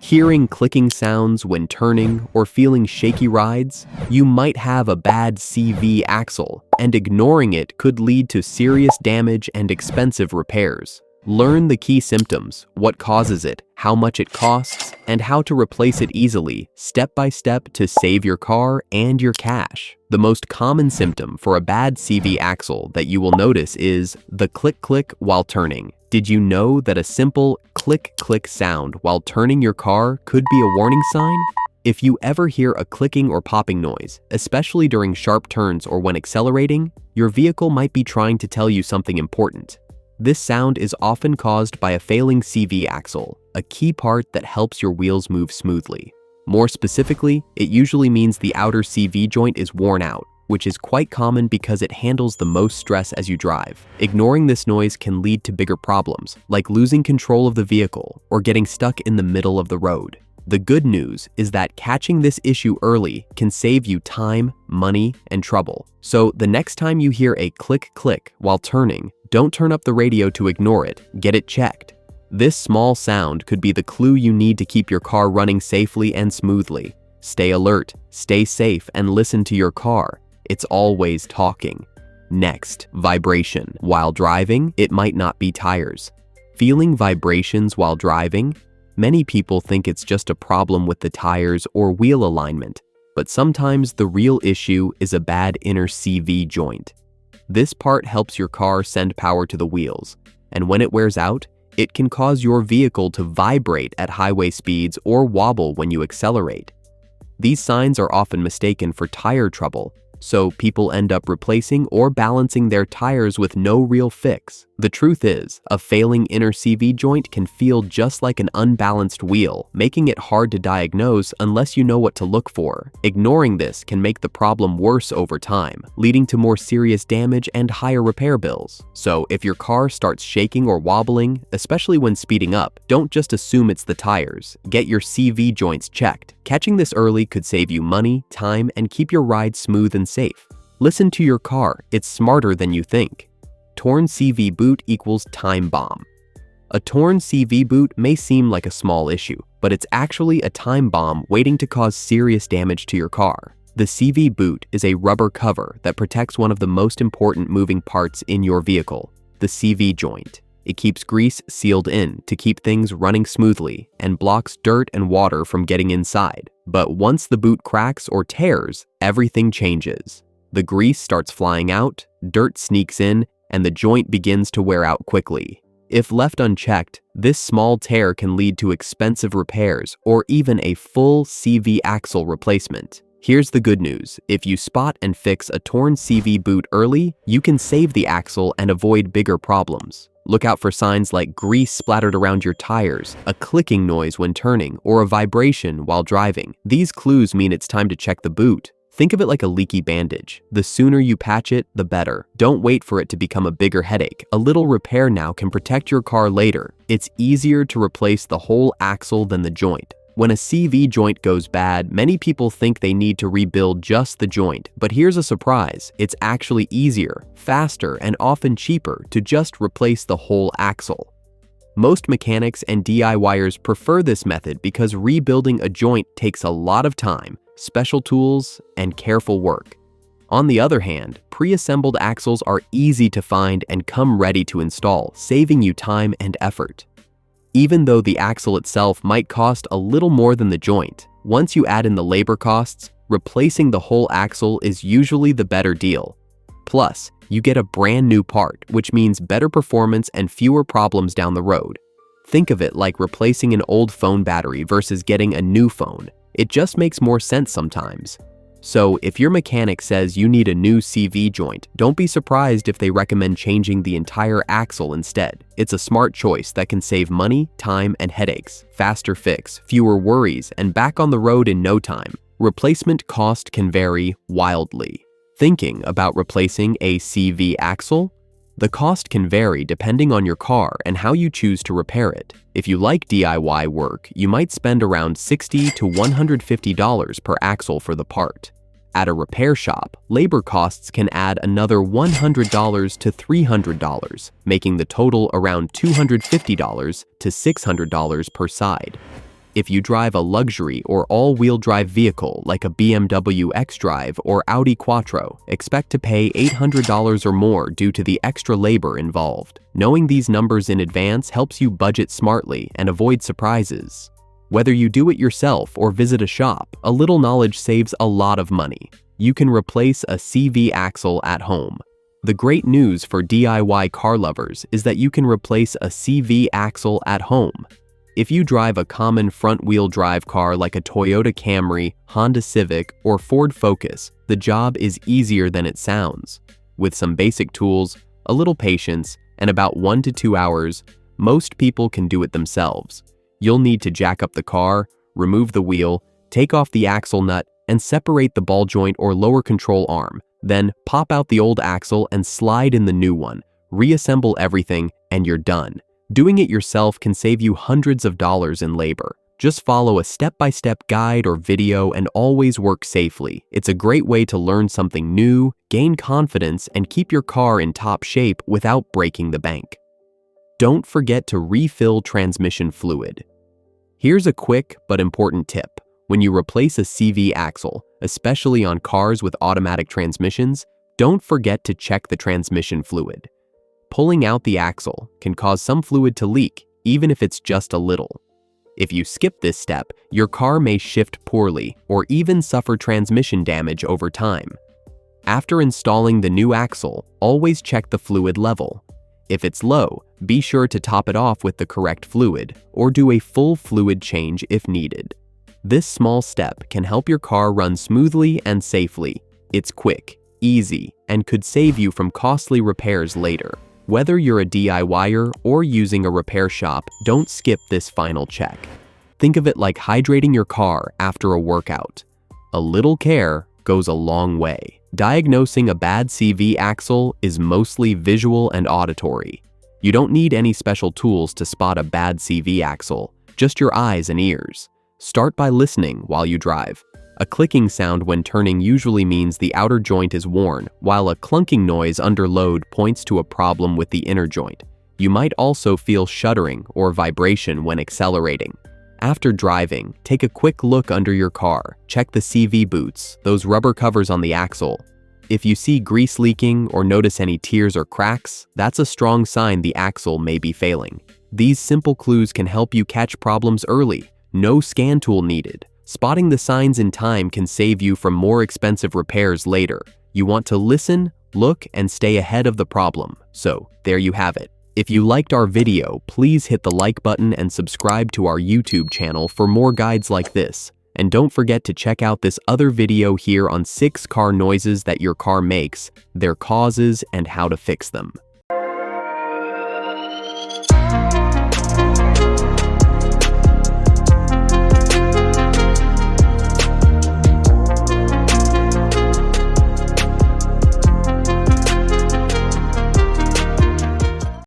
Hearing clicking sounds when turning or feeling shaky rides? You might have a bad CV axle, and ignoring it could lead to serious damage and expensive repairs. Learn the key symptoms, what causes it, how much it costs, and how to replace it easily, step by step, to save your car and your cash. The most common symptom for a bad CV axle that you will notice is the click-click while turning. Did you know that a simple click-click sound while turning your car could be a warning sign? If you ever hear a clicking or popping noise, especially during sharp turns or when accelerating, your vehicle might be trying to tell you something important. This sound is often caused by a failing CV axle, a key part that helps your wheels move smoothly. More specifically, it usually means the outer CV joint is worn out, which is quite common because it handles the most stress as you drive. Ignoring this noise can lead to bigger problems, like losing control of the vehicle or getting stuck in the middle of the road. The good news is that catching this issue early can save you time, money, and trouble. So the next time you hear a click-click while turning, don't turn up the radio to ignore it, get it checked. This small sound could be the clue you need to keep your car running safely and smoothly. Stay alert, stay safe, and listen to your car. It's always talking. Next, vibration. While driving, it might not be tires. Feeling vibrations while driving? Many people think it's just a problem with the tires or wheel alignment, but sometimes the real issue is a bad inner CV joint. This part helps your car send power to the wheels, and when it wears out, it can cause your vehicle to vibrate at highway speeds or wobble when you accelerate. These signs are often mistaken for tire trouble, so people end up replacing or balancing their tires with no real fix. The truth is, a failing inner CV joint can feel just like an unbalanced wheel, making it hard to diagnose unless you know what to look for. Ignoring this can make the problem worse over time, leading to more serious damage and higher repair bills. So if your car starts shaking or wobbling, especially when speeding up, don't just assume it's the tires. Get your CV joints checked. Catching this early could save you money, time, and keep your ride smooth and safe. Listen to your car, it's smarter than you think. Torn CV boot equals time bomb. A torn CV boot may seem like a small issue, but it's actually a time bomb waiting to cause serious damage to your car. The CV boot is a rubber cover that protects one of the most important moving parts in your vehicle, the CV joint. It keeps grease sealed in to keep things running smoothly and blocks dirt and water from getting inside. But once the boot cracks or tears, everything changes. The grease starts flying out, dirt sneaks in, and the joint begins to wear out quickly. If left unchecked, this small tear can lead to expensive repairs or even a full CV axle replacement. Here's the good news. If you spot and fix a torn CV boot early, you can save the axle and avoid bigger problems. Look out for signs like grease splattered around your tires, a clicking noise when turning, or a vibration while driving. These clues mean it's time to check the boot. Think of it like a leaky bandage. The sooner you patch it, the better. Don't wait for it to become a bigger headache. A little repair now can protect your car later. It's easier to replace the whole axle than the joint. When a CV joint goes bad, many people think they need to rebuild just the joint, but here's a surprise. It's actually easier, faster, and often cheaper to just replace the whole axle. Most mechanics and DIYers prefer this method because rebuilding a joint takes a lot of time, special tools, and careful work. On the other hand, pre-assembled axles are easy to find and come ready to install, saving you time and effort. Even though the axle itself might cost a little more than the joint, once you add in the labor costs, replacing the whole axle is usually the better deal. Plus, you get a brand new part, which means better performance and fewer problems down the road. Think of it like replacing an old phone battery versus getting a new phone. It just makes more sense sometimes. So if your mechanic says you need a new CV joint, don't be surprised if they recommend changing the entire axle instead. It's a smart choice that can save money, time, and headaches. Faster fix, fewer worries, and back on the road in no time. Replacement cost can vary wildly. Thinking about replacing a CV axle? The cost can vary depending on your car and how you choose to repair it. If you like DIY work, you might spend around $60 to $150 per axle for the part. At a repair shop, labor costs can add another $100 to $300, making the total around $250 to $600 per side. If you drive a luxury or all-wheel drive vehicle like a BMW xDrive or Audi Quattro, expect to pay $800 or more due to the extra labor involved. Knowing these numbers in advance helps you budget smartly and avoid surprises. Whether you do it yourself or visit a shop, a little knowledge saves a lot of money. You can replace a CV axle at home. The great news for DIY car lovers is that you can replace a CV axle at home. If you drive a common front-wheel drive car like a Toyota Camry, Honda Civic, or Ford Focus, the job is easier than it sounds. With some basic tools, a little patience, and about 1 to 2 hours, most people can do it themselves. You'll need to jack up the car, remove the wheel, take off the axle nut, and separate the ball joint or lower control arm. Then pop out the old axle and slide in the new one. Reassemble everything, and you're done. Doing it yourself can save you hundreds of dollars in labor. Just follow a step-by-step guide or video and always work safely. It's a great way to learn something new, gain confidence, and keep your car in top shape without breaking the bank. Don't forget to refill transmission fluid. Here's a quick but important tip. When you replace a CV axle, especially on cars with automatic transmissions, don't forget to check the transmission fluid. Pulling out the axle can cause some fluid to leak, even if it's just a little. If you skip this step, your car may shift poorly or even suffer transmission damage over time. After installing the new axle, always check the fluid level. If it's low, be sure to top it off with the correct fluid or do a full fluid change if needed. This small step can help your car run smoothly and safely. It's quick, easy, and could save you from costly repairs later. Whether you're a DIYer or using a repair shop, don't skip this final check. Think of it like hydrating your car after a workout. A little care goes a long way. Diagnosing a bad CV axle is mostly visual and auditory. You don't need any special tools to spot a bad CV axle, just your eyes and ears. Start by listening while you drive. A clicking sound when turning usually means the outer joint is worn, while a clunking noise under load points to a problem with the inner joint. You might also feel shuddering or vibration when accelerating. After driving, take a quick look under your car. Check the CV boots, those rubber covers on the axle. If you see grease leaking or notice any tears or cracks, that's a strong sign the axle may be failing. These simple clues can help you catch problems early. No scan tool needed. Spotting the signs in time can save you from more expensive repairs later. You want to listen, look, and stay ahead of the problem. So, there you have it. If you liked our video, please hit the like button and subscribe to our YouTube channel for more guides like this. And don't forget to check out this other video here on 6 car noises that your car makes, their causes, and how to fix them.